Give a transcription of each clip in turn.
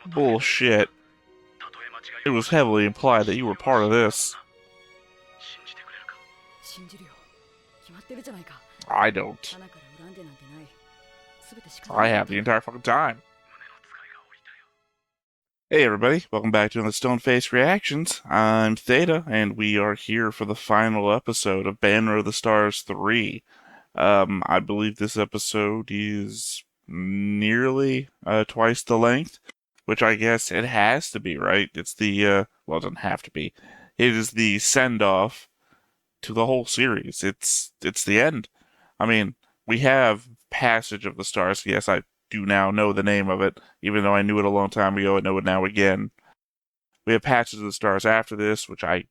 Bullshit. It was heavily implied that you were part of this. I don't. I have the entire fucking time. Hey everybody, welcome back to another Stone Face Reactions. I'm Theta, and we are here for the final episode of Banner of the Stars 3. I believe this episode is nearly twice the length, which I guess it has to be, right? It's the, well, it doesn't have to be. It is the send-off to the whole series. It's the end. I mean, we have Passage of the Stars. Yes, I do now know the name of it, even though I knew it a long time ago. I know it now again. We have Passage of the Stars after this, which I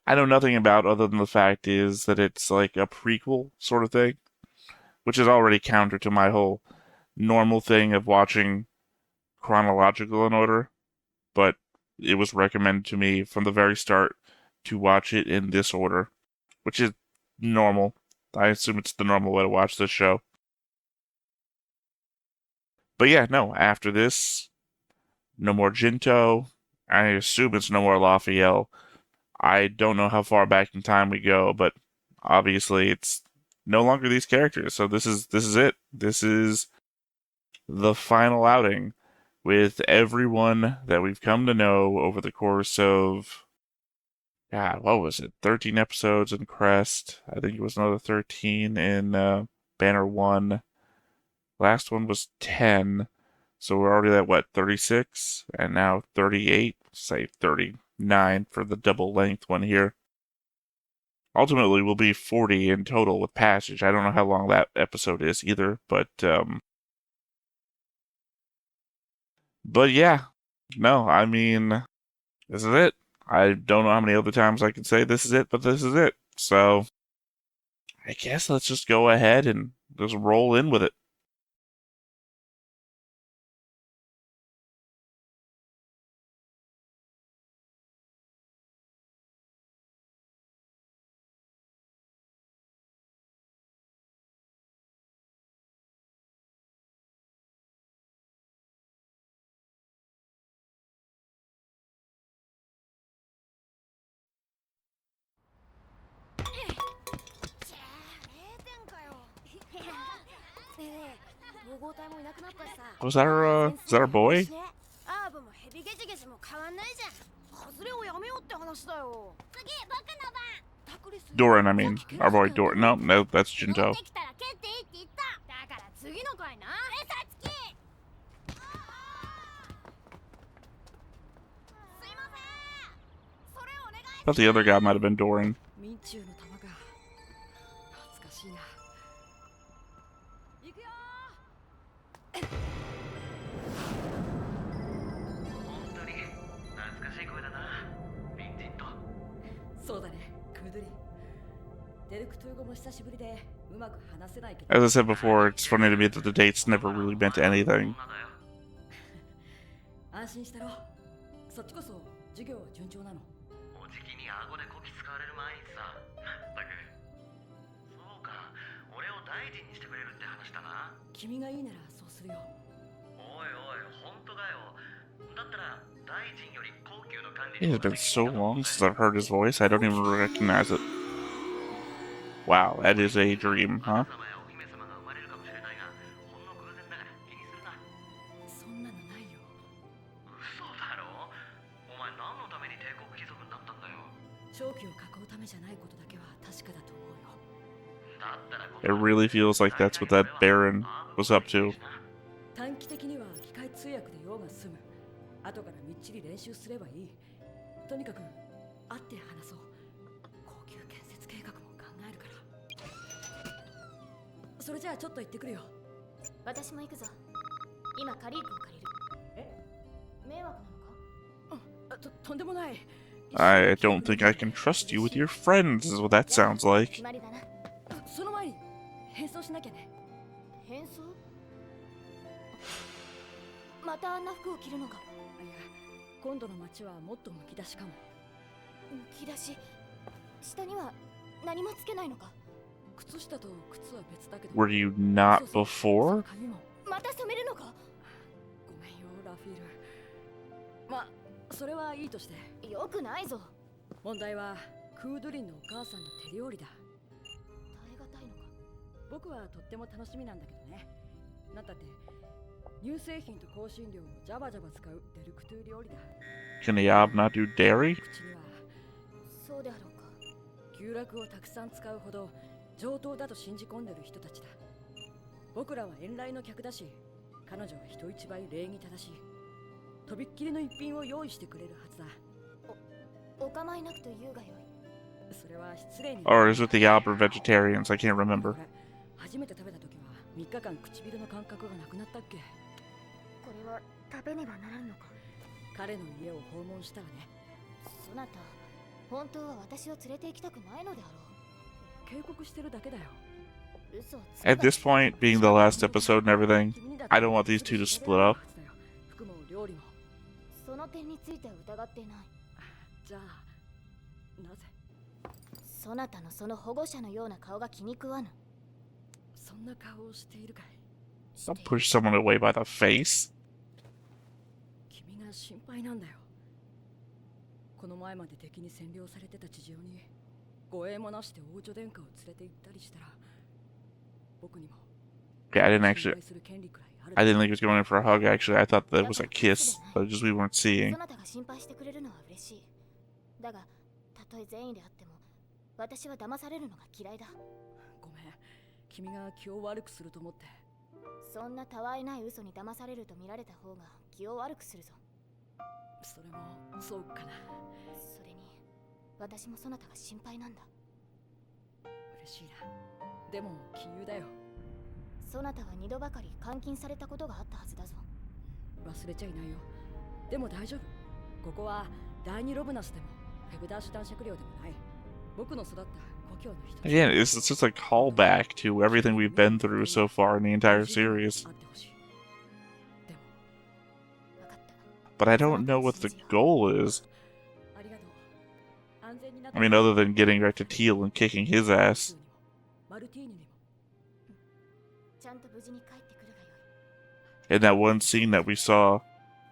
know nothing about other than the fact is that it's like a prequel sort of thing, which is already counter to my whole normal thing of watching chronological in order, but it was recommended to me from the very start to watch it in this order, which is normal. I assume it's the normal way to watch this show. But yeah, no, after this, no more Jinto. I assume it's no more Lafiel. I don't know how far back in time we go, but obviously it's no longer these characters. So this is it. This is the final outing with everyone that we've come to know over the course of, God, what was it? 13 episodes in Crest. I think it was another 13 in Banner 1. Last one was 10. So we're already at, what, 36? And now 38? Say 39 for the double length one here. Ultimately, we'll be 40 in total with Passage. I don't know how long that episode is either, but yeah. No, I mean, this is it. I don't know how many other times I can say this is it, but this is it. So, I guess let's just go ahead and just roll in with it. Was that our boy? Doran, I mean. Our boy Doran. No, that's Jinto. Thought the other guy might have been Doran. As I said before, it's funny to me that the dates never really meant anything. It has been so long since I've heard his voice, I don't even recognize it. Wow, that is a dream, huh? It really feels like that's what that Baron was up to. I don't think I can trust you with your friends, is what that sounds like. Were you not before? フィール。ま、それはいいとして。よくないぞ。問題はクードリンのお母さんの手料理だ。耐え難いのか。僕はとっても楽しみなんだけどね。なんだって乳製品と香辛料をジャバジャバ使うデルクトゥ料理だ。 Can the Yob not do dairy? 口にはそうであろうか。牛酪をたくさん使うほど上等だと信じ込んでる人たちだ。僕らは遠来の客だし、彼女は人一倍礼儀正しい。とびっきりの一品を用意してくれるはずだ。お構いなくと言うがよい。それは失礼に。 Or is it the Yob or vegetarians? I can't remember. 初めて食べた時は3日間唇の感覚がなくなったっけ。これは食べねばならんのか。彼の家を訪問したらね。そなた、本当は私を連れて行きたくないのであろう。警告してるだけだよ。 At this point, being the last episode and everything, I don't want these two to split up. 服も料理も。その点については疑っていない。じゃあなぜ。そなたのその保護者のような顔が気に食わぬ。そんな顔をしているかい。 Don't push someone away by the face. 君が心配なんだよ。この前まで敵に占領されてた地上に護衛もなして王女殿下を連れて行ったりしたら、僕にも。 Okay, I didn't think he was going in for a hug, actually. I thought that was a kiss, but just we weren't seeing. そなたが心配してくれるのは嬉しい。だが、たとえ善意であっても、私は騙されるのが嫌いだ。ごめん、君が気を悪くすると思って。そんなたわいない嘘に騙されると見られた方が気を悪くするぞ。それもそうかな。それに、私もそなたが心配なんだ。嬉しいな。でも杞憂だよ。そなたは2度ばかり監禁されたことがあったはずだぞ。忘れちゃいないよ。でも大丈夫。ここは第二ロブナスでもフェブダーシュ男爵領でもない。僕の育った故郷の人。 Again, it's just a callback to everything we've been through so far in the entire series. But I don't know what the goal is. I mean, other than getting back to Teal and kicking his ass. In that one scene that we saw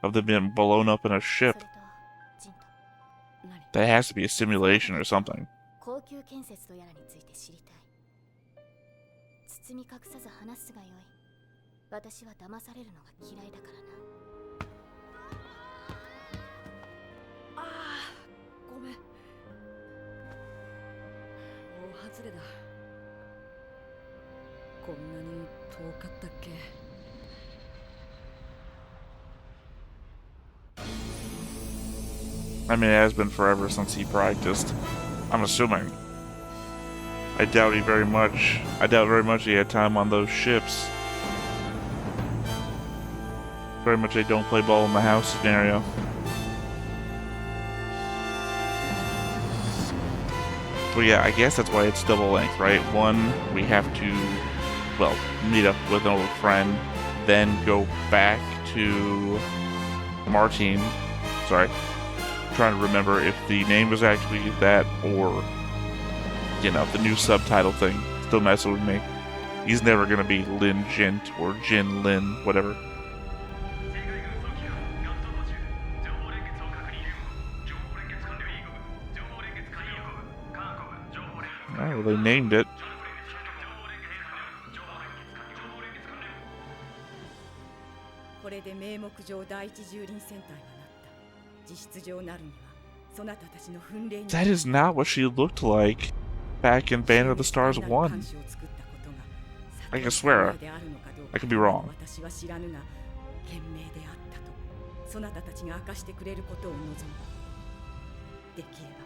of them being blown up in a ship, that has to be a simulation or something. 高級建設とやらについて知りたい。包み隠さず話すがよい。私は騙されるのが嫌いだからな。ああ、ごめん。大外れだ。こんなに遠かったっけ。I mean, it has been forever since he practiced. I'm assuming. I doubt very much he had time on those ships. Very much a don't play ball in the house scenario. But yeah, I guess that's why it's double length, right? One, we have to, well, meet up with an old friend, then go back to Martine. Sorry. Trying to remember if the name was actually that or, you know, the new subtitle thing. Still messing with me. He's never gonna be Lin Jint or Jin Lin, whatever. Alright, well, they named it. これで名目上第一蹂躙戦隊はなった。実質上なるにはそなたたちの訓練に。 That is not what she looked like back in Banner of the Stars 1. I can swear. I could be wrong. 私は知らぬが賢明であったとそなたたちが明かしてくれることを望む。できれば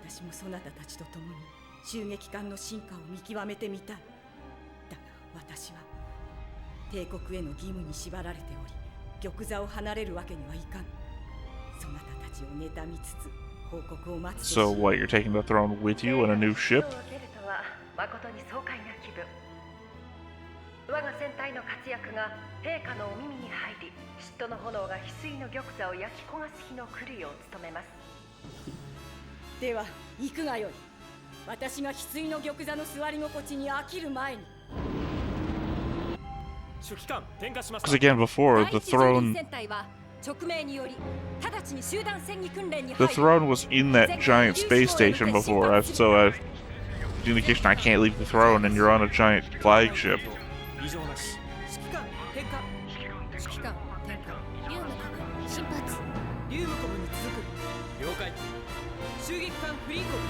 私もそなたたちと共に襲撃艦の進化を見極めてみたい。だが私は帝国への義務に縛られており、玉座を離れるわけにはいかん。そなたたちを妬みつつ報告を待つ。 So what, you're taking the throne with you on a new ship? 誠に爽快な気分。我が戦隊の活躍が陛下のお耳に入り、嫉妬の炎が翡翠の玉座を焼き焦がす日の来るよう務めます。では行くがよい。私が翡翠の玉座の座り心地に飽きる前に。Because again, before the throne was in that giant space station before, so the indication I can't leave the throne and you're on a giant flagship. 進発。リュウムコムに続く。了解。襲撃艦フリーコム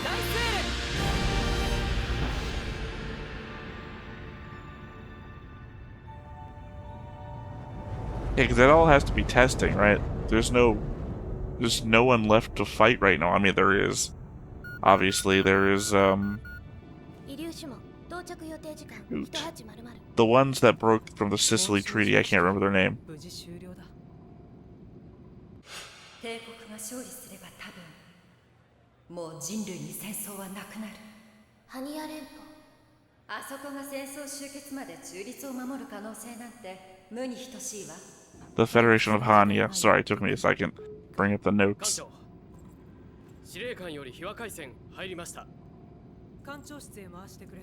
大精霊。 Yeah, because that all has to be testing, right? There's no one left to fight right now. I mean, there is. Obviously, there is, イリューシュモン到着予定時間 Oot. 1800 the ones that broke from the Sicily Treaty. I can't remember their name. 無事終了だ。帝国が勝利すれば多分もう人類に戦争はなくなる。ハニア連邦あそこが戦争終結まで中立を守る可能性なんて無に等しいわ。 The Federation of Hania. Sorry, it took me a second. Bring up the 艦 notes. 長司令官より秘話回線入りました。艦長室へ回してくれ。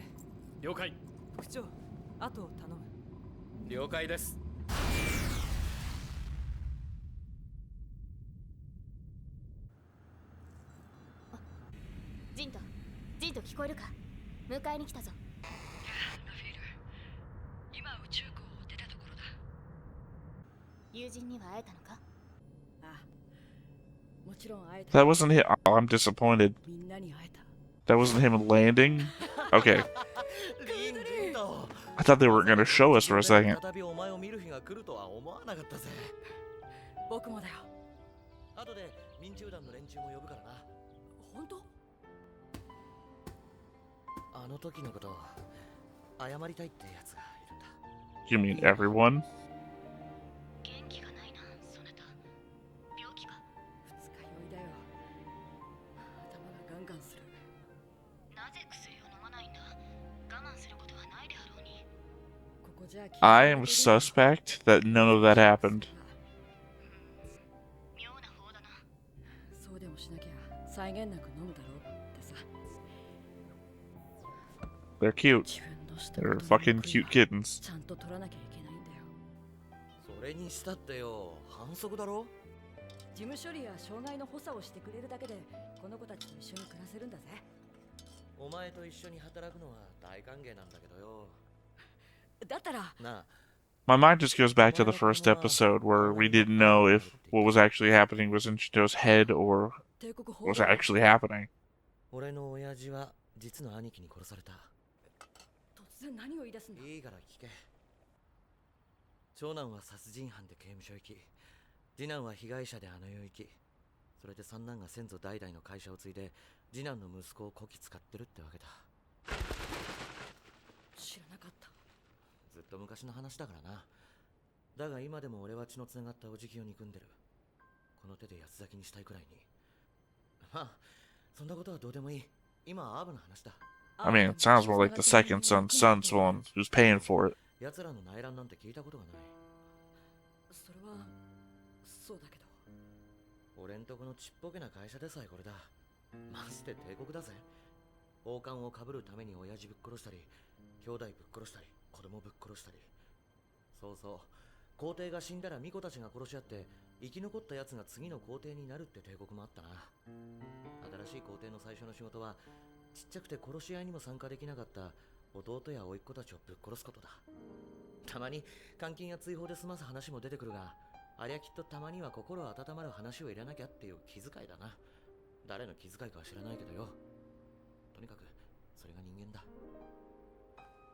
了解。副長、後を頼む。了解です。ジント聞こえるか。迎えに来たぞ。ラフィール、今宇宙港を出たところだ。友人には会えたのか。ああ、もちろん会えた。 That wasn't him. Oh, I'm disappointed. みんなに会えた。 That wasn't him landing? Okay. I thought they were going to show us for a second. 再びお前を見る日が来るとは思わなかったぜ。僕もだよ。後で民中団の連中も呼ぶからな。本当？あの時のこと謝りたいってやつがいるんだ。 You mean everyone? 元気がないな、そなた。病気か。二日酔いだよ。頭がガンガンする。なぜ薬を飲まないんだ。我慢することはないであろうに。ここじゃ I am suspect that none of that happened. 妙な方だな。そうでもしなきゃ際限なく飲むだろうってさ。 They're cute. 自分のしたこ They're との fucking 報い cute は kittens. ちゃんと取らなきゃいけないんだよ。それにしたってよ、反則だろ。事務処理や障害の補佐をしてくれるだけでこの子たちと一緒に暮らせるんだぜ。お前と一緒に働くのは大歓迎なんだけどよ。だったらなあ、 My mind just goes back to the first episode where we didn't know if what was actually happening was in Shito's head or 帝国法 was actually happening. 俺の親父は実の兄貴に殺された。突然何を言い出すんだ。いいから聞け。長男は殺人犯で刑務所行き、次男は被害者であの世行き、それで三男が先祖代々の会社を継いで次男の息子をこき使ってるってわけだ。知らなかった。ずっと昔の話だからな。だが今でも俺は血のつながったおじきを憎んでる。この手で八つ裂きにしたいくらいに。まあそんなことはどうでもいい。今はアーブの話だ。 I mean, it sounds more like the second son's one who's paying for it. 奴らの内乱なんて聞いたことがない。それはそうだけど。俺んとこのちっぽけな会社でさえこれだ。まして帝国だぜ。王冠をかぶるために親父ぶっ殺したり、兄弟ぶっ殺したり、子供ぶっ殺したり。そうそう。皇帝が死んだら巫女たちが殺し合って生き残った奴が次の皇帝になるって帝国もあったな。新しい皇帝の最初の仕事はちっちゃくて殺し合いにも参加できなかった弟や甥っ子たちをぶっ殺すことだ。たまに監禁や追放で済ます話も出てくるが、ありゃきっとたまには心温まる話を入れなきゃっていう気遣いだな。誰の気遣いかは知らないけどよ。とにかくそれが人間だ。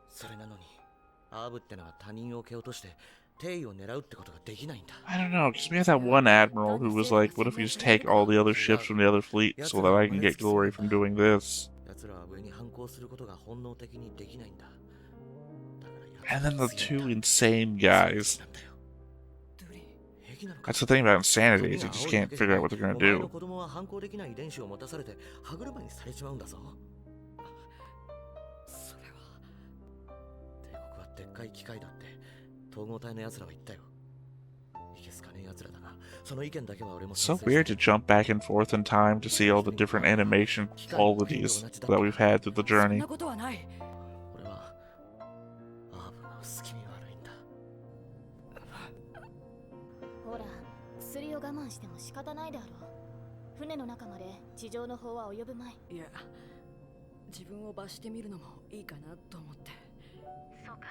それなのにアーブってのは他人を蹴落として帝位を狙うってことができないんだ。 I don't know, because we had that one admiral who was like, what if we just take all the other ships from the other fleet so that I can get glory from doing this? 奴らは上に反抗することが本能的にできないんだ。だから And then the two insane guys. なんだよ。ドゥリン、平気なのか。 That's the thing about insanity, is you just can't figure out what they're gonna お前の do. 子供は反抗できない遺伝子を持たされて歯車にされちまうんだぞ。それは帝国はでっかい機械だって統合体の奴らは言ったよ。いけすかねえ奴らだが、その意見だけは俺も So weird to jump back and forth in time to see all the different animation qualities that we've had through the そん journey. なことはない。俺はアーブの好きに悪いん薬を我慢しても仕方ないであろう。船の中まで地上の方は及ぶまい。いや、自分を罰してみるのもいいかなと思って。そうか。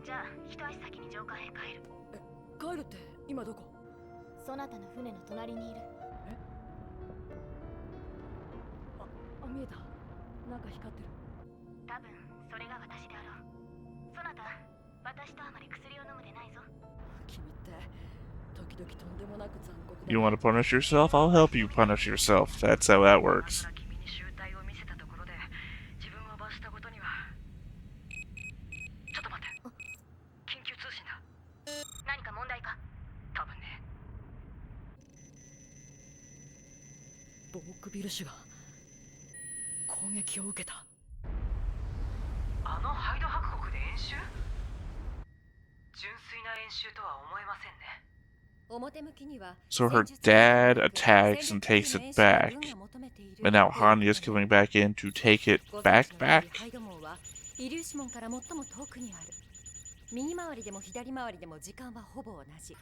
じゃあ一足先に上官へ帰る。帰るって今どこ？そなたの船の隣にいる。見えた。なんか光ってる。多分それが私であろう。そなた、私とあまり薬を飲むでないぞ。君って時々とんでもなく残酷だ。 You want to punish yourself? I'll help you punish yourself. That's how that works. 君に集体を見せたところで自分を罰したことには。ちょっと待って。緊急通信だ。何か問題か？多分ね。ボークビル氏が攻撃を受けた。あのハイド伯国で演習？純粋な演習とは思えませんね。 So her dad attacks and takes it back, and now Hanya's coming back in to take it back? イリューシモンから最も遠くにある。右回りでも左回りでも時間はほぼ同じ。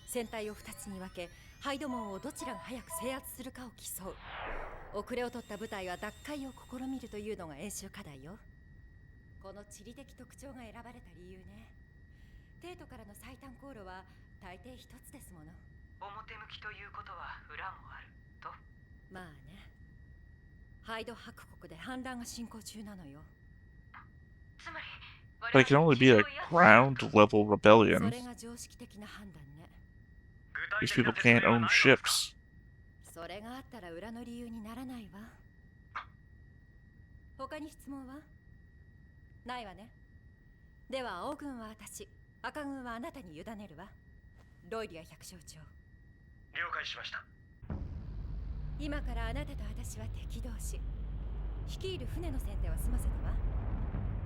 船体を2つに分け、ハイドモンをどちらが早く制圧するかを競う。遅れを取った部隊は奪回を試みるというのが演習課題よ。この地理的特徴が選ばれた理由ね。帝都からの最短航路は大抵一つですもの。表向きということは裏もあると。まあね。ハイド伯国で反乱が進行中なのよ。つまり But it can only be a ground level そ rebellion. れが常識的な判断ね。 These people can't own ships. それがあったら裏の理由にならないわ。他に質問はないわね。では青軍は私、赤軍はあなたに委ねるわ。ロイリア百姓長。了解しました。今からあなたと私は敵同士。率いる船の選定は済ませたわ。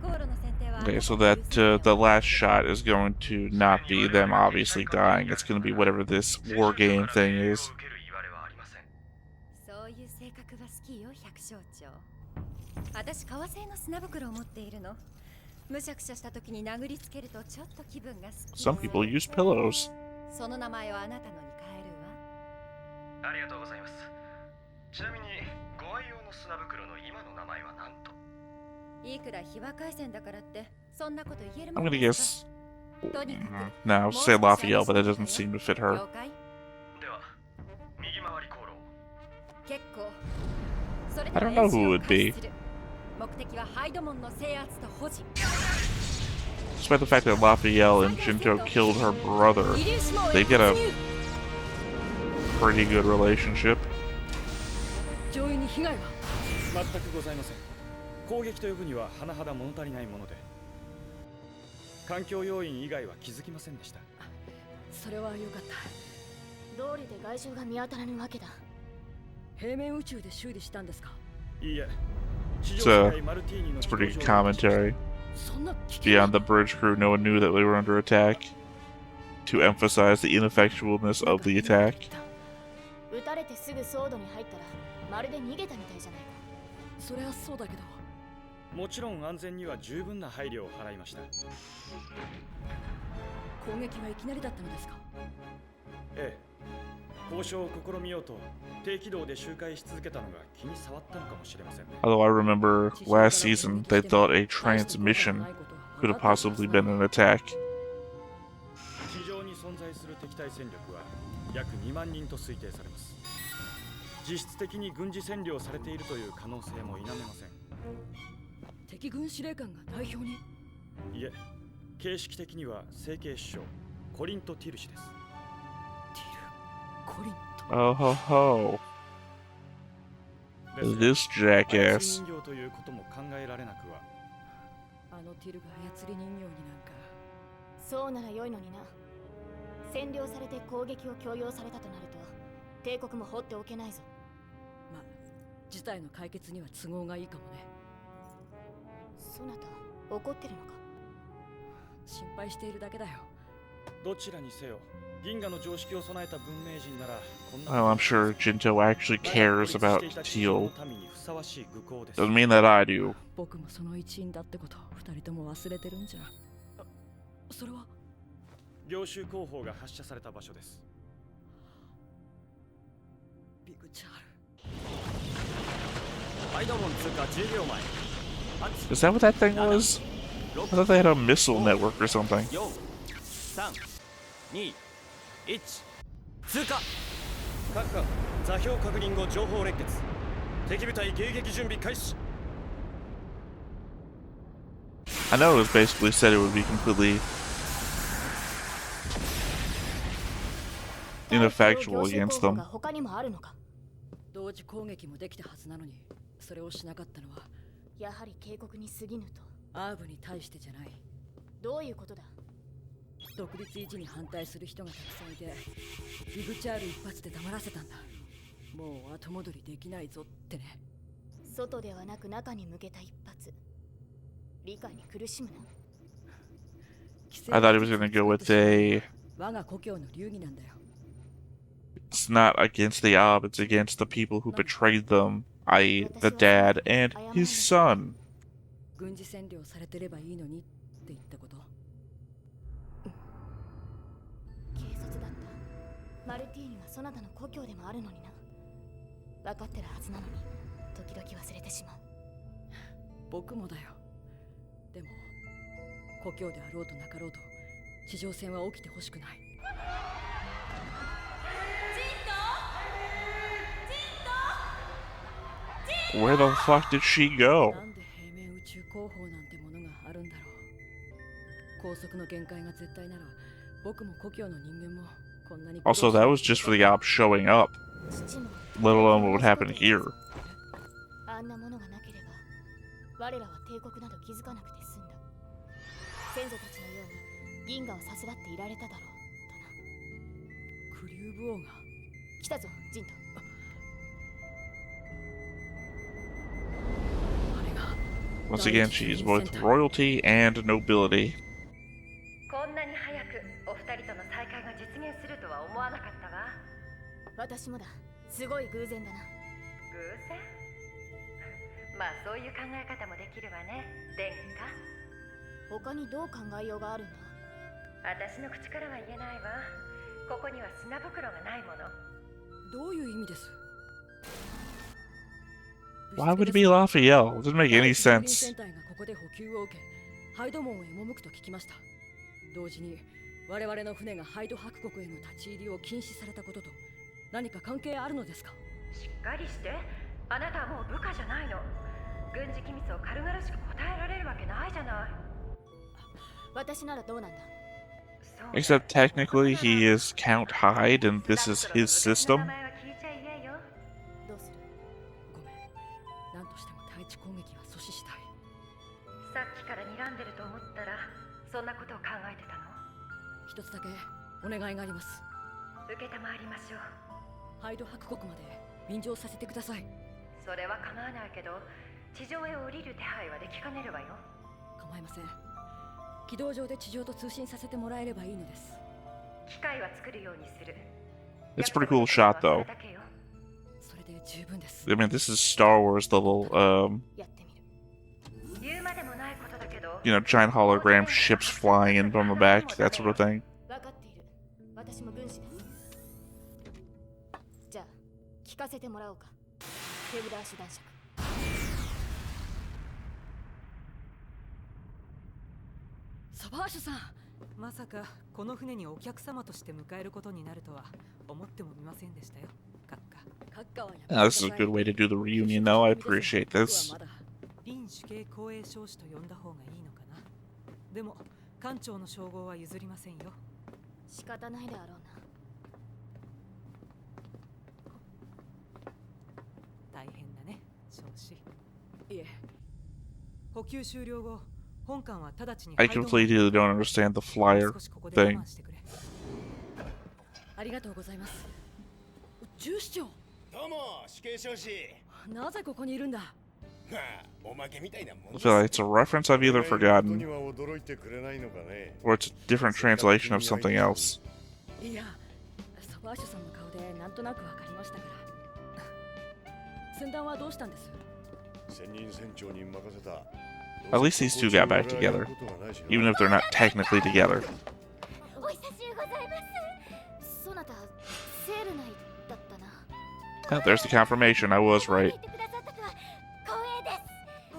航路の選定は Okay, so that the last shot is going to not be them obviously dying. It's going to be whatever this war game thing is. そういう性格は好きよ、百姓長。私、革製の砂袋を持っているの。むしゃくしゃした時に殴りつけるとちょっと気分が好き。Some people use pillows. その名前をあなたのに変えるわ。ありがとうございます。ちなみにご愛用の砂袋の今の名前は何と？いくら非和回線だからってそんなこと言える I'm もん gonna ですか。 guess. とにかく No, I would say Lafiel, but that doesn't seem to fit her. 了解。では右回り航路を。結構。それ I で don't は know 演習 who を would 開始 be. する。目的はハイドモンの制圧と保持。 Despite the fact that Lafiel and Shinto killed her brother, they get a pretty good relationship. 乗員に被害は？全くございません。攻撃と呼ぶには甚だ物足りないもので、環境要因以外は気づきませんでした。それは良かった。道理で外傷が見当たらぬわけだ。平面宇宙で修理したんですか？いいえ、 It's pretty commentary. Beyond the bridge crew, no one knew that they were under attack. To emphasize the ineffectualness of the attack. 撃たれてすぐソードに入ったらまるで逃げたみたいじゃないか。それはそうだけど。もちろん安全には十分な配慮を払いました。攻撃はいきなりだったのですか？ええ。交渉を試みようと低軌道で周回し続けたのが気に障ったのかもしれませんね。 Although I remember last season, they thought a transmission could have possibly been an attack. 地上に存在する敵対戦力は約2万人と推定されます。実質的に軍事占領されているという可能性も否めません。敵軍司令官が代表に？いえ、形式的には正形首相コリント・ティル氏です。コリント。 Oh ho ho. This jackass. 人形ということも考えられなくは。あのティルが操り人形になんか。そうなら良いのにな。占領されて攻撃を強要されたとなると帝国も放っておけないぞ。まあ、事態の解決には都合がいいかもね。そなた怒ってるのか？心配しているだけだよ。どちらにせよ、銀河の常識を備えた文明人ならこんな。 Well, I'm sure Jinto actually cares about Teal. Doesn't mean that I do. 僕もその一員だってこと二人とも忘れてるんじゃ。それは領収広報が発射された場所です。Is that what that thing was? I thought they had a missile network or something. 3、2、1、通過。各艦座標確認後情報連結。敵部隊迎撃準備開始。 I know it was basically said it would be completely ineffectual against them. 他にもあるのか。同時攻撃もできたはずなのに、それをしなかったのはやはり警告に過ぎぬと。アーブに対してじゃない。どういうことだ。独立維持に反対する人がたくさんいて、イブチャール一発で黙らせたんだ。もう後戻りできないぞってね。外ではなく中に向けた一発。理解に苦しむな。 I thought he was going to go with a... 我が故郷の流儀なんだよ。 It's not against the Ob, it's against the people who betrayed them, i.e. the dad and his son. 軍事占領されてればいいのにって言ったこと。警察だった。マルティーニはそなたの故郷でもあるのにな。分かってるはずなのに、時々忘れてしまう。僕もだよ。でも、故郷であろうとなかろうと、地上戦は起きてほしくない。 Where the fuck did she go? なんで平面宇宙工法なんてものがあるんだろう。高速の限界が絶対なら、僕も故郷の人間もこんなに。 Also, that was just for the Ob showing up, let alone what would happen here. あんなものがなければ、我らは帝国など気づかなくて済んだ。先祖たちのように銀河をさすらっていられただろうとな。クリューブ王が来たぞ、ジント。 Once again, she's both royalty and nobility. こんなに早くお二人との再会が実現するとは思わなかったわ。私もだ。すごい偶然だな。偶然？まあそういう考え方もできるわね、殿下。他にどう考えようがあるんだ。私の口からは言えないわ。ここには砂袋がないもの。どういう意味です？ Why would it be Lafiel? It doesn't make any sense. 戦隊がここで補給を受け、ハイド門へ赴くと聞きました。同時に我々の船がハイド伯国への立ち入りを禁止されたことと何か関係あるのですか？しっかりして。あなたはもう部下じゃないの。軍事機密を軽々しく答えられるわけないじゃない。私ならどうなんだ。 Except technically he is Count Hyde and this is his system. どうする？ごめん。何としても対地攻撃は阻止したい。さっきから睨んでると思ったら、そんなことを考えてたの？一つだけお願いがあります。受けたまわりましょう。ハイド伯国まで便乗させてください。それは構わないけど、地上へ降りる手配はできかねるわよ。構いません。軌道上で地上と通信させてもらえればいいのです。機械は作るようにする。 It's a pretty cool shot, though. それで十分です。I mean, this is Star Wars, the little, 言うまでもないことだけど、 you know, giant hologram ships flying in from the back, that sort of thing. 分かっている。私も軍師だ。じゃあ、聞かせてもらおうか。手札手段尺。サバーシュさん。まさかこの船にお客様として迎えることになるとは思ってもみませんでしたよ、閣下。閣下はやめてください。 This is a good way to do the reunion, though. I appreciate this. 臨主計公営少主と呼んだ方がいいのかな。でも艦長の称号は譲りませんよ。仕方ないであろうな。大変だね、少子。いえ。補給終了後、本艦は直ちに I completely don't understand the flyer thing. ありがとうございます。重視長。どうも、死刑少子。なぜここにいるんだ。まあ、おまけみたいなもん。 I feel like it's a reference I've either forgotten には驚いてくれないのかね。 or it's a different translation of something else. いや、サバーシュさんの顔でなんとなくわかりましたから。船団はどうしたんです？専任船長に任せた。 At least these two got back together, even if they're not technically together. お久しゅうございます。そなた、セールナイだったな。Oh, there's the confirmation. I was right.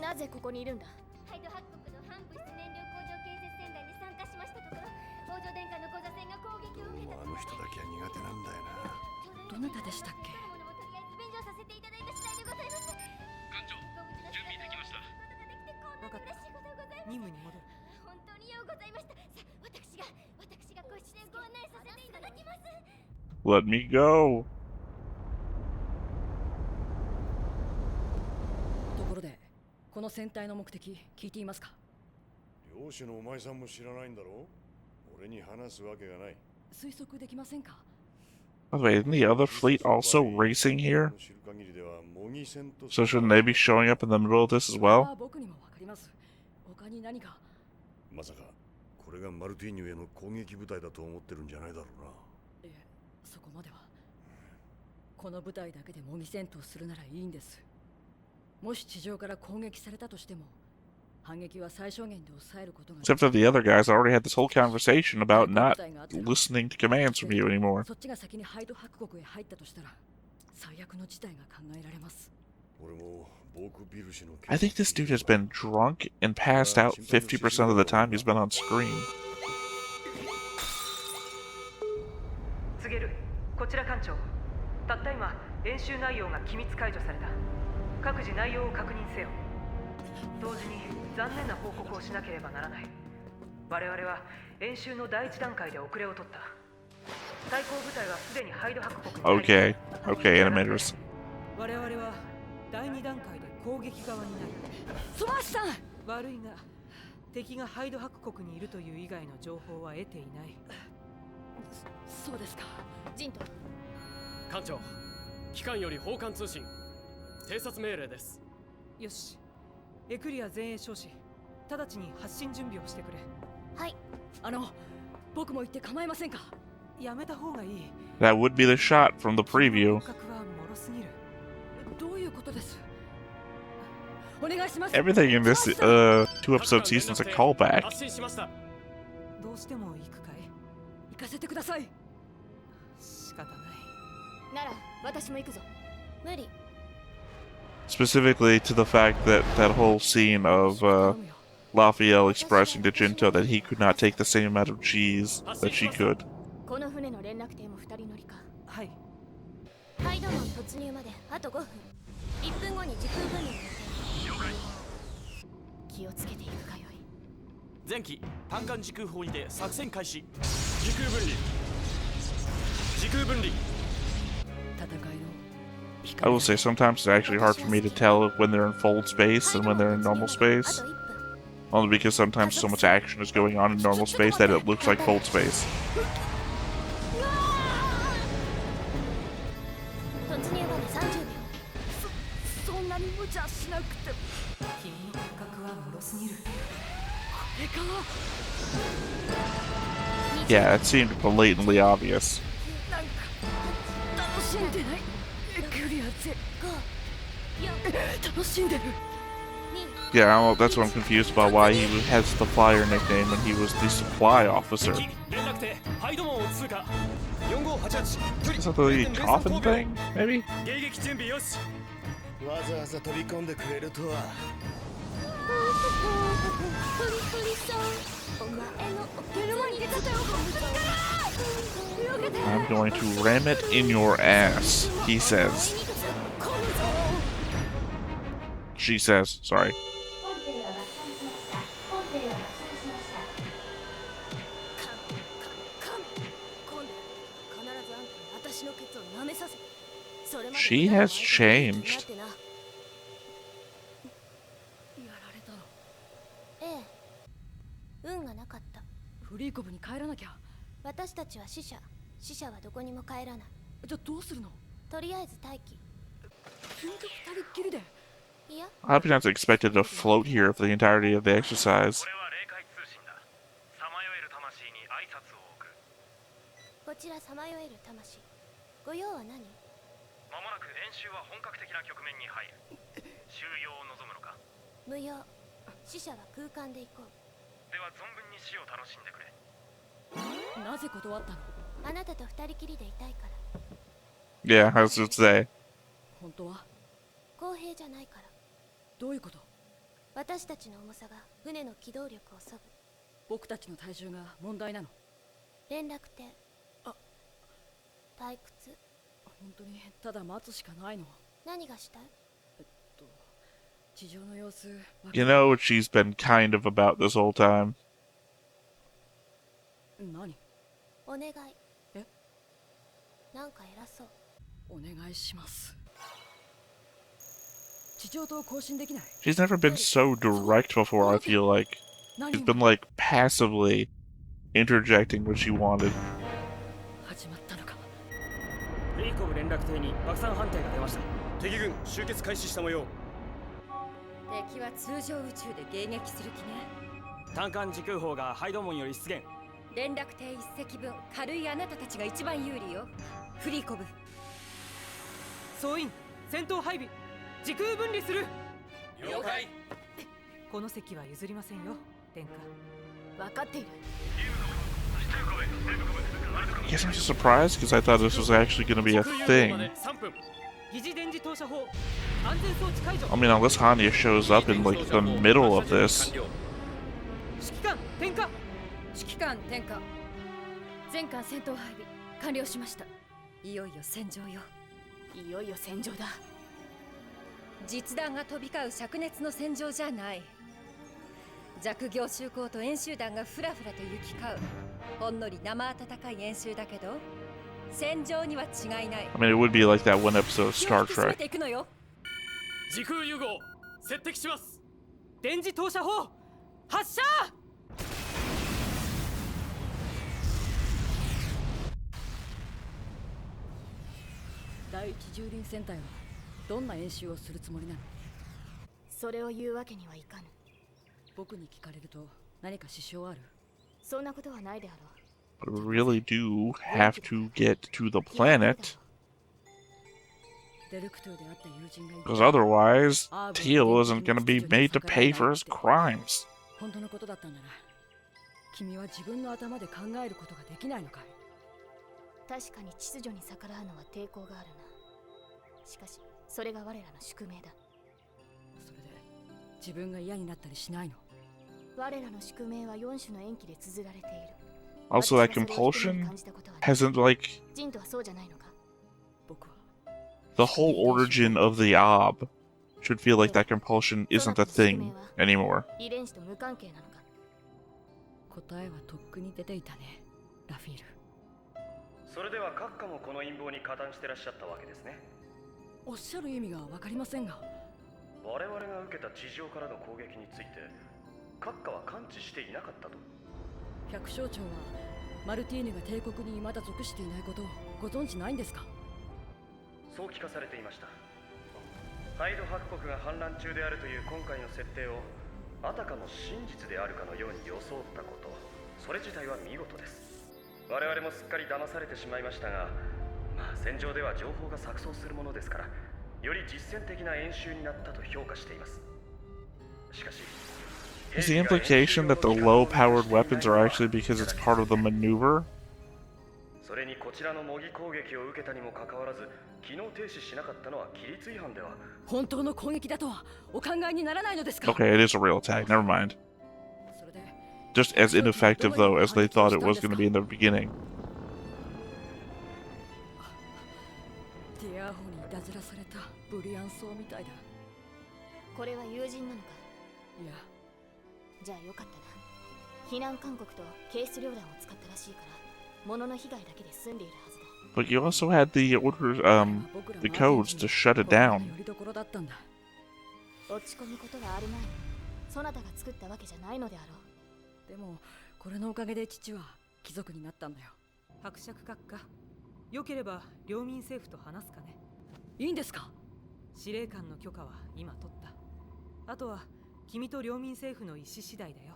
なぜここにいるんだ。ハイドハッ国の反物質燃料工場建設船団に参加しましたところ、王女殿下の小座船が攻撃を受けた。あの人だけは苦手なんだよな。どなたでしたっけ？ものもとりあえず便乗させていただいた次第でございます。艦長、準備できました。分かった。任務に戻る。本当にようございました。さあ、私がご一緒ご案内させていただきます。Let me go. ところで、この船体の目的聞いていますか？漁師のお前さんも知らないんだろ？俺に話すわけがない。推測できませんか？ By the way, isn't the other fleet also racing here? So shouldn't they be showing up in the middle of this as well? 僕にもわかります。他に何か。まさかこれがマルティーニュへの攻撃部隊だと思ってるんじゃないだろうな。いえ、そこまでは。この部隊だけで模擬戦闘するならいいんです。もし地上から攻撃されたとしても、反撃は最小限で抑えることが。Except that the other guys already had this whole conversation about not listening to commands from you anymore. そっちが先にハイド伯国へ入ったとしたら、最悪の事態が考えられます。I think this dude has been drunk and passed out 50% of the time he's been on screen. 告げる。こちら艦長。たった今、演習内容が機密解除された。各自内容を確認せよ。同時に残念な報告をしなければならない。我々は演習の第一段階で遅れを取った。対抗部隊はすでにハイド伯国に。Okay, okay, animators. 我々は第二段階で攻撃側になる。ソマシさん。悪いが、敵がハイド伯国にいるという以外の情報は得ていない。そうですか。ジント。艦長、機関より報艦通信。偵察命令です。よし。エクリア前衛少子、直ちに発進準備をしてくれ。はい。僕も行って構いませんか？やめた方がいい。 That would be the shot from the preview. どういうことです？お願いします。 Everything in this two-episode season is a callback. どうしても行くかい？行かせてください。仕方ない。なら私も行くぞ。無理。 Specifically to the fact that that whole scene of Lafiel expressing to Jinto that he could not take the same amount of cheese that she could. この船の連絡艇も2人乗りか。はい。ハイド門突入まであと5分。1分後に時空分離を予定。了解。気をつけていくかよい。前期単管時空砲にて作戦開始。時空分離。時空分離。戦いの。 I will say sometimes it's actually hard for me to tell when they're in fold space and when they're in normal space. Only because sometimes so much action is going on in normal space that it looks like fold space. 突入まで30秒。そんなに無茶しなくても。君の感覚は脆すぎる。これか。Yeah, it seemed blatantly obvious. なんか楽しんでない。Yeah, that's what I'm confused about why he has the flyer nickname when he was the supply officer. Is that the coffin thing, maybe? わざわざ飛び込んでくれるとは。I'm going to ram it in your ass, he says. She says, sorry. She has changed. ええ、運がなかった。フリーコブに帰らなきゃ。私たちは死者はどこにも帰らない。じゃあどうするの？とりあえず待機。君と二人っきりで。いや。I hope you're not expected to float here for the entirety of the exercise. こちらさまよえる魂。ご用は何？まもなく演習は本格的な局面に入る。収容を望むのか？無用。死者は空間で行こう。では存分に死を楽しんでくれ。なぜ断ったの？あなたと二人きりでいたいから。 Yeah, I was going to say. 本当は公平じゃないから。どういうこと？私たちの重さが船の機動力を削ぐ。僕たちの体重が問題なの？連絡艇。退屈。本当にただ待つしかないの？何がしたい？地上の様子。You know what she's been kind of about this whole time. 何？お願い。え？なんか偉そう。お願いします。地上と交信できない？ She's never been so direct before, I feel like. She's been like passively interjecting what she wanted. 始まったのか。フリーコブ連絡艇に爆散判定が出ました。敵軍集結開始した模様。敵は通常宇宙で迎撃する気ね。単艦時空砲がハイド門より出現。連絡艇一隻分、軽いあなたたちが一番有利よ。フリーコブ。総員、戦闘配備、時空分離する。了解。この席は譲りませんよ、殿下。分かっている。I guess I'm just surprised because I thought this was actually going to be a thing. I mean, unless Hanya shows up in like the middle of this. 指揮官転下。全艦戦闘配備完了しました。いよいよ戦場よ。いよいよ戦場だ。実弾が飛び交う灼熱の戦場じゃない。弱行襲港と演習団がふらふらと行き交う。ほんのり生温かい演習だけど、戦場には違いない。I mean, it would be like that one episode of Star Trek. 時空融合接敵します。電磁投射砲発射。第一蹂躙戦隊はどんな演習をするつもりなの？それを言うわけにはいかぬ。僕に聞かれると何か支障ある？そんなことはないであろう。But we really do have to get to the planet. Because otherwise, Teal isn't going to be made to pay for his crimes. 本当のことだったんだな。君は自分の頭で考えることができないのかい？確かに秩序に逆らうのは抵抗があるな。しかし、それが我らの宿命だ。それで、自分が嫌になったりしないの？我らの宿命は4種の延期で綴られている。Also, that compulsion hasn't, like, ジンとはそうじゃないのか？ the whole origin of the Ob should feel like that compulsion isn't a thing anymore. 遺伝子と無関係なのか？答えはとっくに出ていたね、ラフィール。それでは閣下もこの陰謀に加担してらっしゃったわけですね。おっしゃる意味がわかりませんが。我々が受けた地上からの攻撃について閣下は感知していなかったと。百姓長はマルティーヌが帝国に未だ属していないことをご存知ないんですか？そう聞かされていました。ハイド伯国が反乱中であるという今回の設定をあたかも真実であるかのように装ったこと、それ自体は見事です。我々もすっかり騙されてしまいましたが、まあ戦場では情報が錯綜するものですから、より実践的な演習になったと評価しています。しかし Is the implication that the low-powered weapons are actually because it's part of the maneuver? それにこちらの模擬攻撃を受けたにもかかわらず機能停止しなかったのは規律違反では。本当の攻撃だとはお考えにならないのですか？ Okay, it is a real attack. Never mind. Just as ineffective, though, as they thought it was going to be in the beginning. ディアホにいたずらされたブリアンソーみたいだ。これは友人なのか？いや。じゃあよかったな。避難勧告とケース両弾を使ったらしいから、物の被害だけで済んでいるはずだ。But you also had the orders, the codes to shut it down. 落ち込むことがあるまい。そなたが作ったわけじゃないのであろう。でもこれのおかげで父は貴族になったんだよ。伯爵閣下、よければ領民政府と話すかね？いいんですか？司令官の許可は今取った。あとは君と領民政府の意思次第だよ。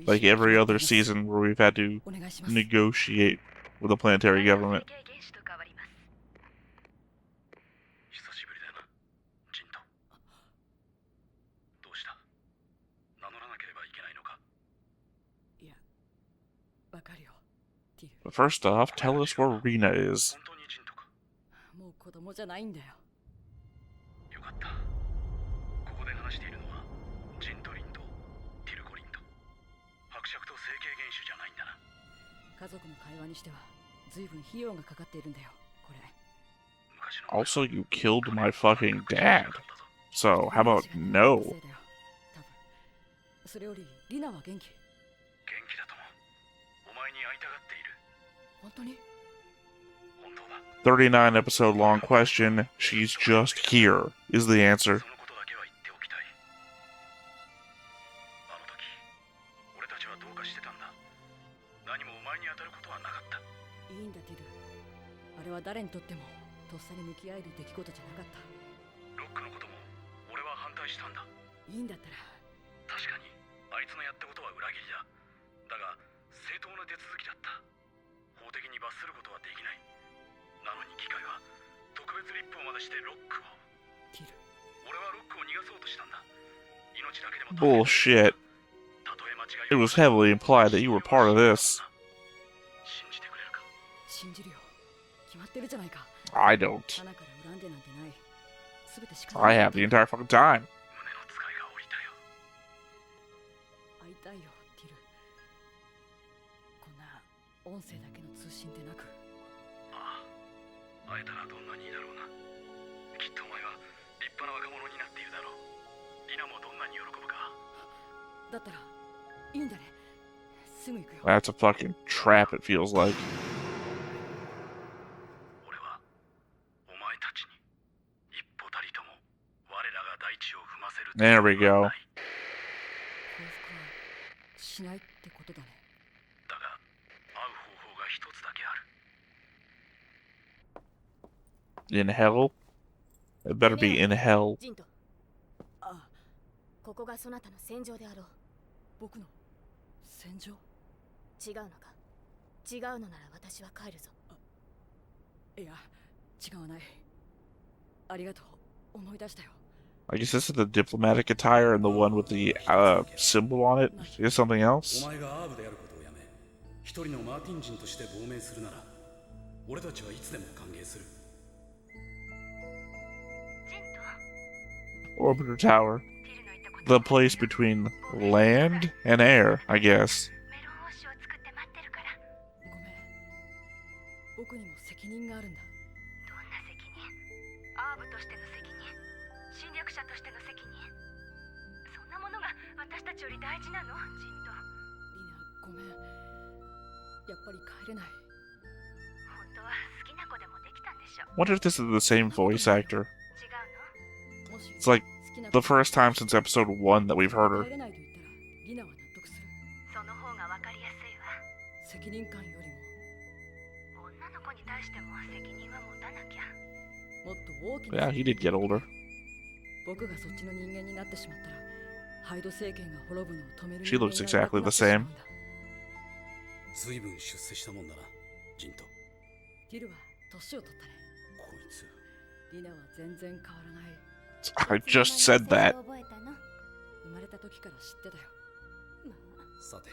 Like every other season where we've had to negotiate with the planetary government. いや、わかるよ、ティル。 But first off, tell us where Rena is. もう子供じゃないんだよ。よかった。ここで話しているのはジントリンとティルコリンと伯爵と成形原種じゃないんだな。家族の会話にしては随分費用がかかっているんだよ、これ。 Also, you killed my fucking dad. So, how about no? 多分。それよりリナは元気？元気だとも。お前に会いたがっている。本当に？本当だ。 39 episode long question. She's just here, is the answer. そのことだけは言っておきたい。あの時、俺たちはどうかしてたんだ。何もお前に当たることはなかった。いいんだティル。あれは誰にとってもとっさに向き合える出来事じゃなかった。ロックのことも俺は反対したんだ。いいんだったら。確かにあいつのやったことは裏切りだ。だが正当な手続きだった。法的に罰することはできない。なのに議会は特別立法までしてロックを。ティル。俺はロックを逃がそうとしたんだ。命だけでも。 Bullshit. It was heavily implied that you were part of this. 信じてくれるか？信じるよ。決まってるじゃないか。I don't. 花から恨んでなんてない。すべて仕方 I have the entire fucking time. 胸の使いが降りたよ。会いたいよ、ティル。こんな音声だけの通信でなく。ああ、会えたらどんなにいいだろうな。きっとお前は立派な若者になっているだろう。リナもどんなに喜ぶか。だったらいいんだね。すぐ行くよ。 That's a fucking trap, it feels like. 俺はお前たちに一歩たりとも我らが大地を踏ませる。 There we go. 降伏はしないってことだね。だが会う方法が一つだけある。 In hell? It better be in hell. ジント。ああ、ここがそなたの戦場であろう。僕の戦場？違うのか？違うのなら私は帰るぞ。いや、違わない。ありがとう。思い出したよ。 I guess this is the diplomatic attire and the one with the symbol on it is something else. お前がアーブであることをやめ、一人のマーティン人として亡命するなら、俺たちはいつでも歓迎する。Orbiter Tower. The place between land and air, I guess. メロン王子を作って待ってるから。ごめん。僕にも責任があるんだ。どんな責任？アーブとしての責任？侵略者としての責任？そんなものが私たちより大事なの？ジント。リナ、ごめん。やっぱり帰れない。本当は好きな子でもできたんでしょ。 Wonder if this is the same voice actor. 違うの？ It's like the first time since episode 1 that we've heard her. 帰れないと言ったらリナは納得する。その方がわかりやすいわ。責任感よりも。女の子に対しても責任は持たなきゃ。もっと大きな。 Yeah, he did get older. 僕がそっちの人間になってしまったら、ハイド政権が滅ぶのを止める。 She looks exactly the same. 随分出世したもんだな、ジント。ティルは年を取ったね。こいつ。リナは全然変わらない。 I just said that. 生まれた時から知ってたよ。さて、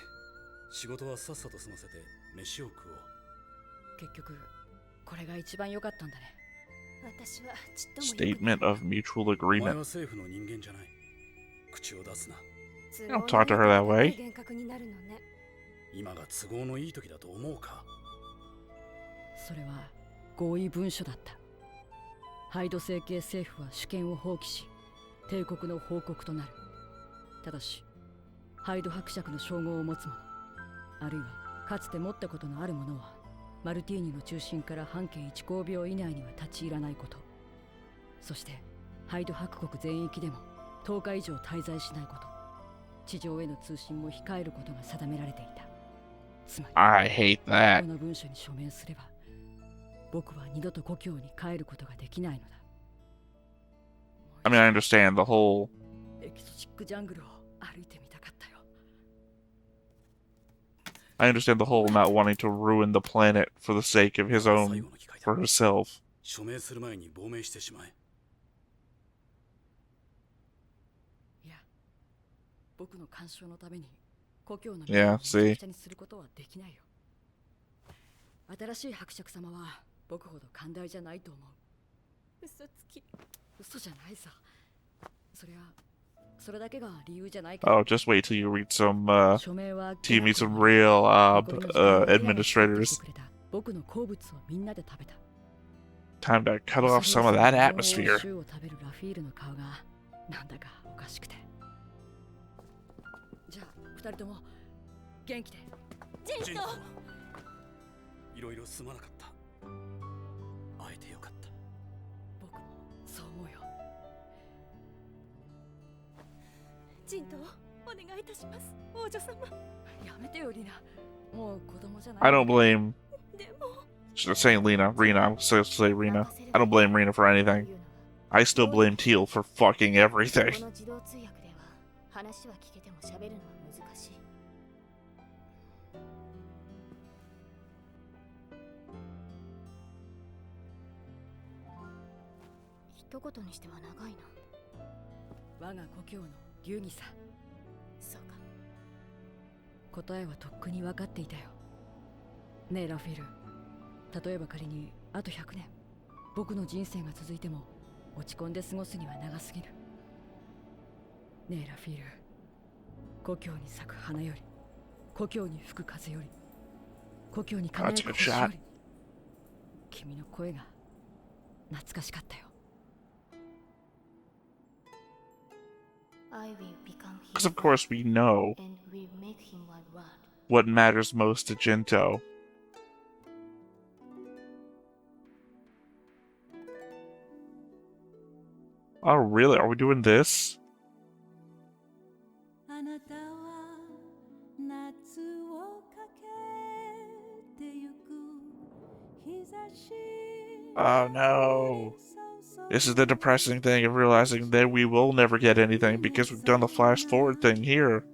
仕事はさっさと済ませて飯を食おう。結局、これが一番良かったんだね。私はちっとも。 Statement of mutual お前 agreement. は政府の人間じゃない。口を出すな。 Don't talk to her that way. 厳格になるのね。今が都合のいい時だと思うか。それは合意文書だった。ハイド政権政府は主権を放棄し、帝国の報告となる。ただし、ハイド伯爵の称号を持つ者、あるいはかつて持ったことのある者は、マルティーニの中心から半径1光秒以内には立ち入らないこと。そして、ハイド伯国全域でも10日以上滞在しないこと。地上への通信も控えることが定められていた。つまり、I hate that. この文書に署名すれば、僕は二度と故郷に帰ることができないのだ。I mean, I understand the whole. エキゾチックジャングルを歩いてみたかったよ。I understand the whole not wanting to ruin the planet for the sake of his own, for herself. 署名する前に亡命してしまえ。いや、僕の干渉のために故郷の Yeah, see. 下にすることはできないよ。新しい伯爵様は僕ほど寛大じゃないと思う。嘘つき。嘘じゃないさ。そりゃそれだけが理由じゃないけ Oh, ど。 just wait till you read some, 署名は to meet some real, 残りの時間はレラが作ってき administrators. てくれた僕の好物をみんなで食べた。 Time to cut off some of that シ atmosphere. ューを食べるラフィールの顔がなんだかおかしくて。じゃあ二人とも元気で。ジント。いろいろすまなかった。会えてよかった。僕もそう思うよ。ジント、お願いいたします。王女様。やめてよリナ。もう子供じゃない。 I don't blame. でも。 Should I say Rena? I'm supposed to say Rena. I don't blame Rena for anything. I still blame Teal for fucking everything. この自動通訳では話は聞けても喋るのは難しい。一言にしては長いな。我が故郷の流儀さ。そうか。答えはとっくに分かっていたよ。ねえラフィル、例えば仮にあと100年僕の人生が続いても落ち込んで過ごすには長すぎる。ねえラフィール、故郷に咲く花より、故郷に吹く風より、故郷に輝く星より、君の声が懐かしかったよ。 Because of course we know what matters most to Jinto. Oh really? Are we doing this? Oh no. This is the depressing thing of realizing that we will never get anything because we've done the flash forward thing here.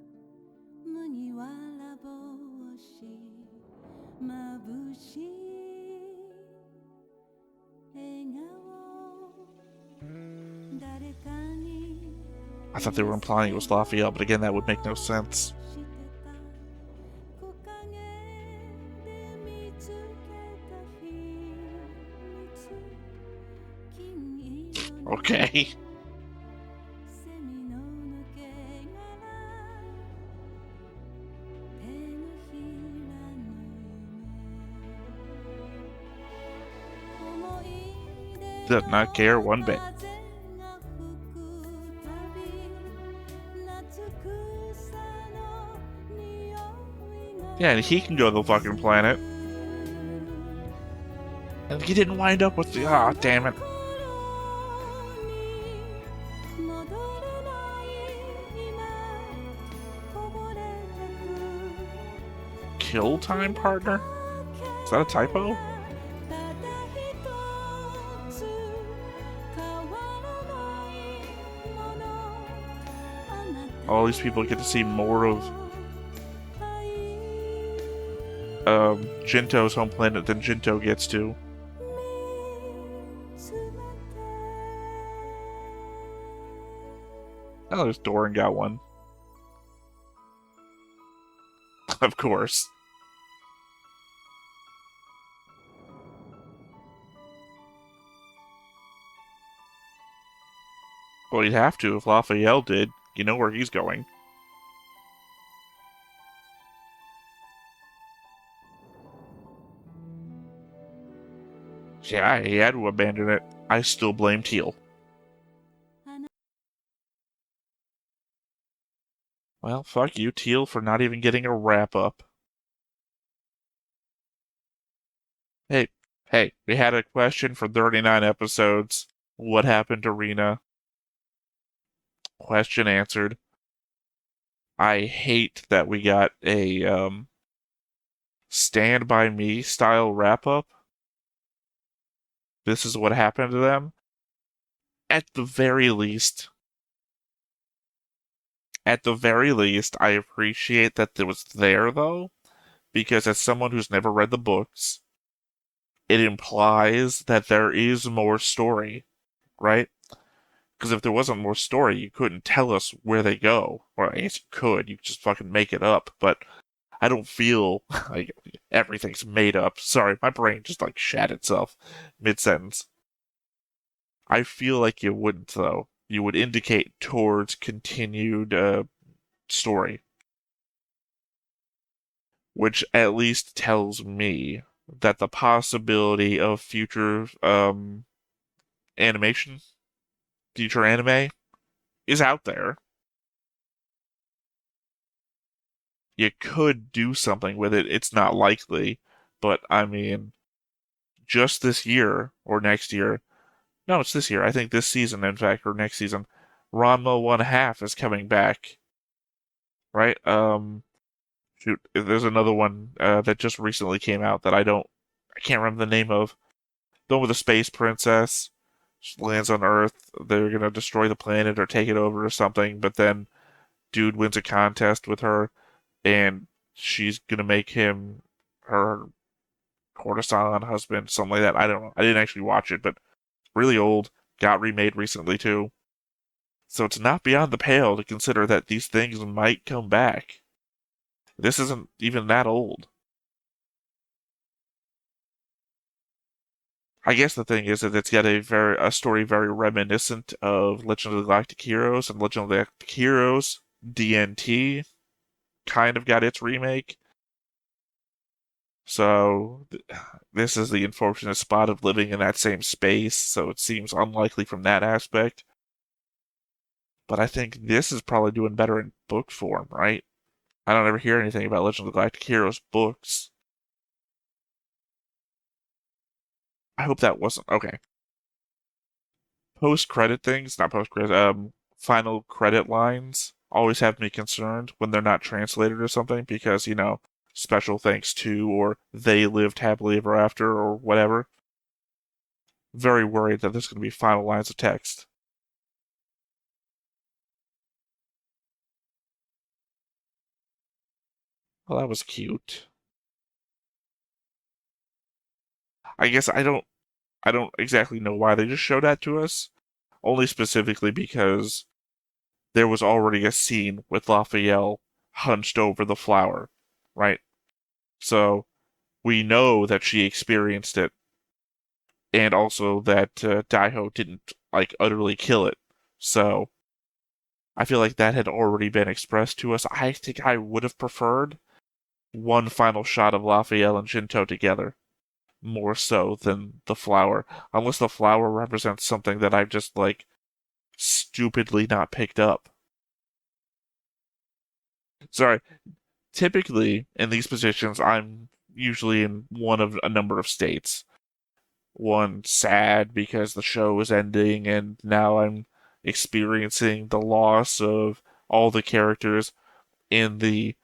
I thought they were implying it was Lafiel, but again, that would make no sense. Okay. Does not care one bit. Yeah, and he can go to the fucking planet. And he didn't wind up with the... Ah, damn it. Kill time partner? Is that a typo? All these people get to see more of Jinto's home planet than Jinto gets to. Oh, there's Doran got one. Of course. Well, he'd have to if Lafiel did. You know where he's going. Yeah, he had to abandon it. I still blame Teal. Well, fuck you, Teal, for not even getting a wrap-up. Hey, we had a question for 39 episodes. What happened to Rena? Question answered. I hate that we got a, Stand By Me style wrap-up. This is what happened to them. At the very least, I appreciate that it was there, though, because as someone who's never read the books, it implies that there is more story, right? Because if there wasn't more story, you couldn't tell us where they go. Or I guess you could just fucking make it up, but I don't feel like everything's made up. Sorry, my brain just, like, shat itself mid-sentence. I feel like you wouldn't, though. You would indicate towards continued story, which at least tells me that the possibility of future animation, future anime, is out there. You could do something with it. It's not likely, but I mean, just this year or next year. No, it's this year. I think this season, in fact, or next season. Ranma 1/2 is coming back, right? Shoot, there's another one that just recently came out that I can't remember the name of. The one with the space princess. She lands on Earth. They're gonna destroy the planet or take it over or something, but then dude wins a contest with her, and she's gonna make him her courtesan husband, something like that. I don't know. I didn't actually watch it, but really old. Got remade recently too. So it's not beyond the pale to consider that these things might come back. This isn't even that old. I guess the thing is that it's got a story very reminiscent of Legend of the Galactic Heroes, and Legend of the Galactic Heroes DNT kind of got its remake. So this is the unfortunate spot of living in that same space, so it seems unlikely from that aspect. But I think this is probably doing better in book form, right? I don't ever hear anything about Legend of the Galactic Heroes books. I hope that wasn't okay. Post-credit things, not post-credit, final credit lines always have me concerned when they're not translated or something because, special thanks to or they lived happily ever after or whatever. Very worried that there's going to be final lines of text. Well, that was cute. I guess I don't exactly know why they just showed that to us. Only specifically because there was already a scene with Lafiel hunched over the flower, right? So we know that she experienced it, and also that Daiho didn't utterly kill it. So I feel like that had already been expressed to us. I think I would have preferred one final shot of Lafiel and Shinto together, more so than the flower, unless the flower represents something that I've just stupidly not picked up. Sorry. Typically, in these positions, I'm usually in one of a number of states. One, sad because the show is ending and now I'm experiencing the loss of all the characters in the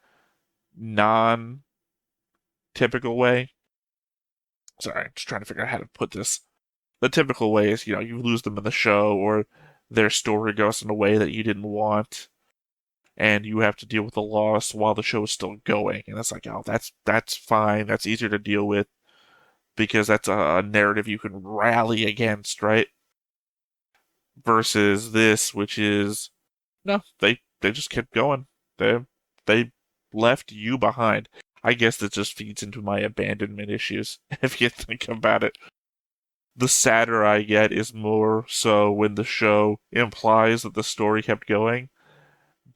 non typical way. Sorry, I'm just trying to figure out how to put this. The typical way is, you lose them in the show or their story goes in a way that you didn't want and you have to deal with the loss while the show is still going. And it's like, oh, that's fine. That's easier to deal with because that's a narrative you can rally against, right? Versus this, which is no, they just kept going. They left you behind. I guess that just feeds into my abandonment issues, if you think about it. The sadder I get is more so when the show implies that the story kept going,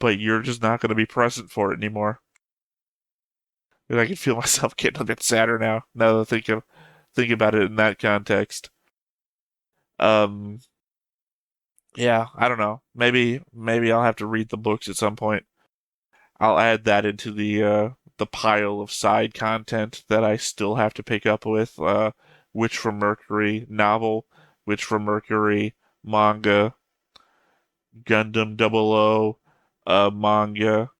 but you're just not going to be present for it anymore. And I can feel myself getting a bit sadder now that I think about it in that context. Um, yeah, I don't know. Maybe I'll have to read the books at some point. I'll add that into the pile of side content that I still have to pick up with. Witch from Mercury novel, Witch from Mercury manga, Gundam 00 manga.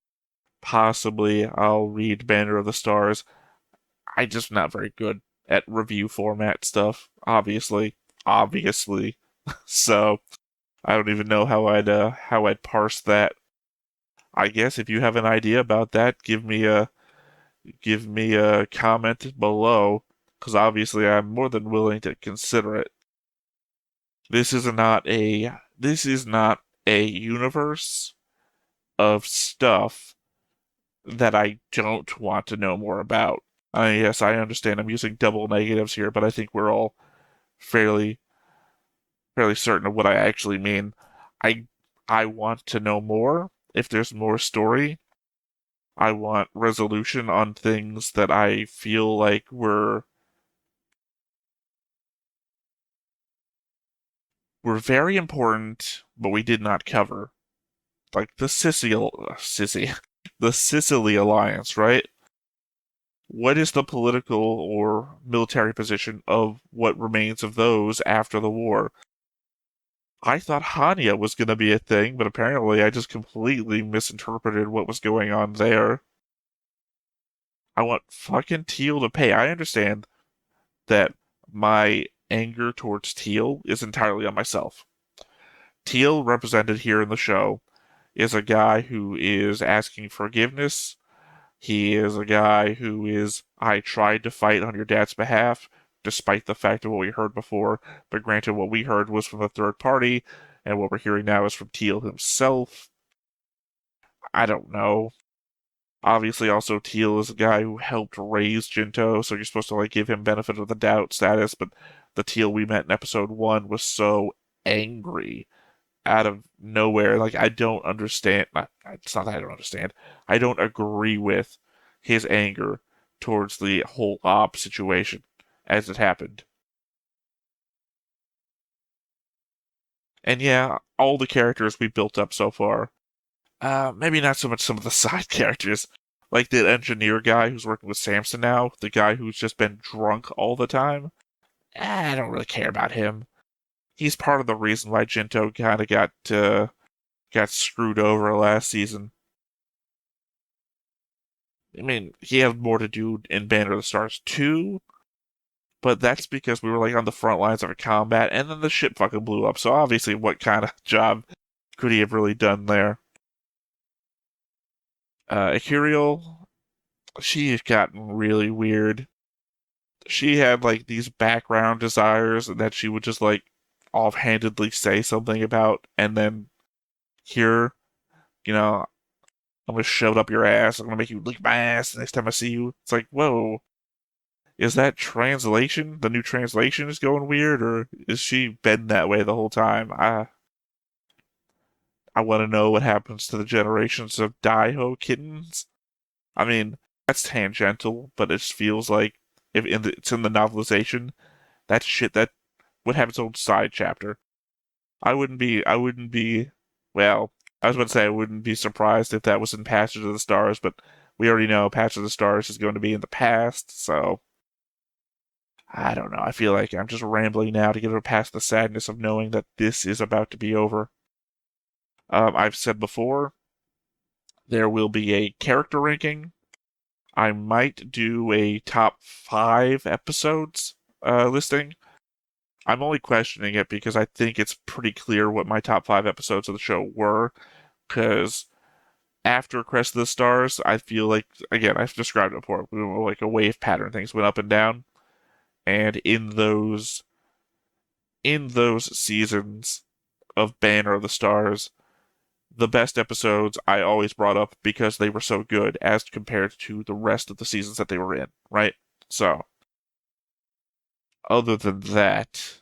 Possibly I'll read Banner of the Stars. I'm just not very good at review format stuff, obviously. So I don't even know how I'd parse that. I guess if you have an idea about that, give me a comment below, because obviously I'm more than willing to consider it. This is not a universe of stuff that I don't want to know more about. Yes, I understand I'm using double negatives here, but I think we're all fairly fairly certain of what I actually mean. I I want to know more. If there's more story, I want resolution on things that I feel like were very important, but we did not cover. Like the the Sicily alliance, right? What is the political or military position of what remains of those after the war? I thought Hanya was going to be a thing, but apparently I just completely misinterpreted what was going on there. I want fucking Teal to pay. I understand that my anger towards Teal is entirely on myself. Teal, represented here in the show, is a guy who is asking forgiveness. He is a guy who is, I tried to fight on your dad's behalf, despite the fact of what we heard before. But granted, what we heard was from a third party, and what we're hearing now is from Teal himself. I don't know. Obviously, also Teal is a guy who helped raise Jinto, so you're supposed to like give him benefit of the doubt status. But the Teal we met in episode 1 was so angry out of nowhere. Like, I don't understand. It's not that I don't understand. I don't agree with his anger towards the whole Ob situation as it happened. And yeah, all the characters we built up so far. Maybe not so much some of the side characters. Like the engineer guy who's working with Samson now, the guy who's just been drunk all the time. I don't really care about him. He's part of the reason why Jinto kind of got screwed over last season. I mean, he had more to do in Banner of the Stars 2, but that's because we were like on the front lines of a combat, and then the ship fucking blew up. So obviously, what kind of job could he have really done there? Ikuriel, she has gotten really weird. She had like these background desires that she would just like offhandedly say something about, and then here, you know, I'm gonna shove it up your ass. I'm gonna make you lick my ass the next time I see you. It's like, whoa, is that translation? The new translation is going weird, or is she been that way the whole time? I want to know what happens to the generations of Daiho kittens. I mean, that's tangential, but it just feels like if it's in the novelization, that shit that would have its own side chapter. I wouldn't be, well, I was about to say I wouldn't be surprised if that was in Passage of the Stars, but we already know Passage of the Stars is going to be in the past, so I don't know. I feel like I'm just rambling now to get past the sadness of knowing that this is about to be over. I've said before, there will be a character ranking. I might do a top 5 episodes listing. I'm only questioning it because I think it's pretty clear what my top 5 episodes of the show were. Because after Crest of the Stars, I feel like, again, I've described it before, we were like a wave pattern. Things went up and down. And in those seasons of Banner of the Stars, the best episodes I always brought up because they were so good as compared to the rest of the seasons that they were in, right? So, other than that,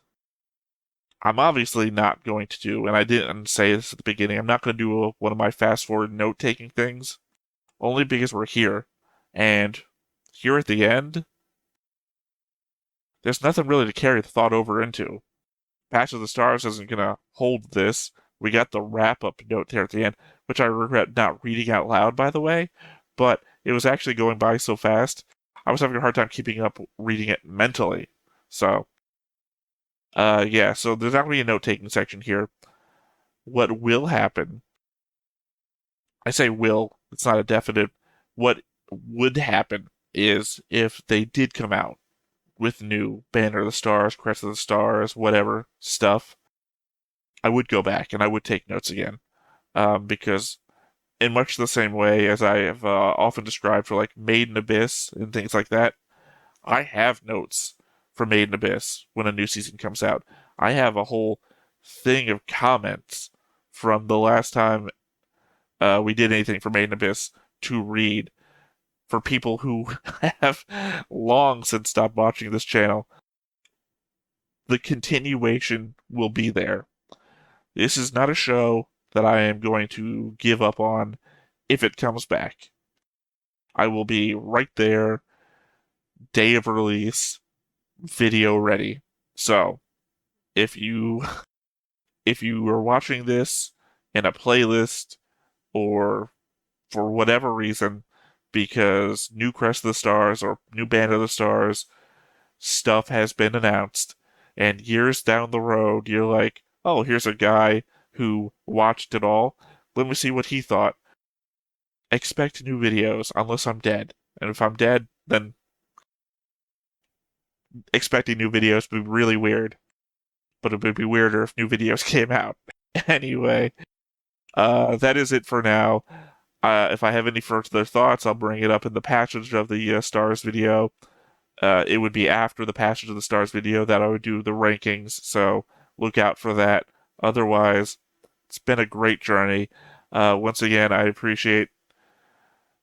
I'm obviously not going to do, and I didn't say this at the beginning, I'm not going to do one of my fast forward note taking things, only because we're here. And here at the end, there's nothing really to carry the thought over into. Patch of the Stars isn't going to hold this. We got the wrap up note there at the end, which I regret not reading out loud, by the way, but it was actually going by so fast, I was having a hard time keeping up reading it mentally. So, yeah, so there's not going to be a note taking section here. What will happen, I say will, it's not a definite, what would happen is if they did come out with new Banner of the Stars, Crest of the Stars, whatever stuff, I would go back and I would take notes again. Because in much the same way as I have often described for like Made in Abyss and things like that, I have notes for Made in Abyss when a new season comes out. I have a whole thing of comments from the last time we did anything for Made in Abyss to read for people who have long since stopped watching this channel. the continuation will be there. This is not a show that I am going to give up on if it comes back. I will be right there, day of release, video ready. So, if you if you are watching this in a playlist or for whatever reason, because new Crest of the Stars or new Band of the Stars stuff has been announced, and years down the road, you're like, oh, here's a guy who watched it all. Let me see what he thought. Expect new videos unless I'm dead. And if I'm dead, then expecting new videos would be really weird. But it would be weirder if new videos came out. Anyway, that is it for now. If I have any further thoughts, I'll bring it up in the passage of the Stars video. It would be after the passage of the Stars video that I would do the rankings, so look out for that. Otherwise, it's been a great journey. Once again, I appreciate...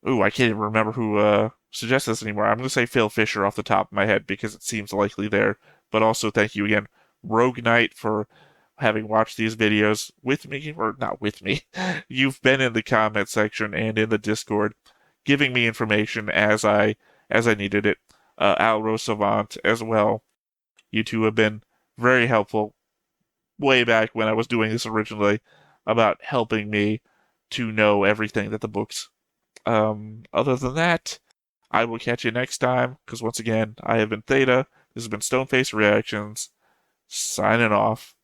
Ooh, I can't even remember who suggested this anymore. I'm going to say Phil Fisher off the top of my head because it seems likely there. But also thank you again, Rogue Knight, for having watched these videos with me, or not with me. You've been in the comment section and in the Discord, giving me information as I needed it. Alro Savant as well. You two have been very helpful way back when I was doing this originally about helping me to know everything that the books. Other than that, I will catch you next time, because once again, I have been Theta. This has been Stoneface Reactions, signing off.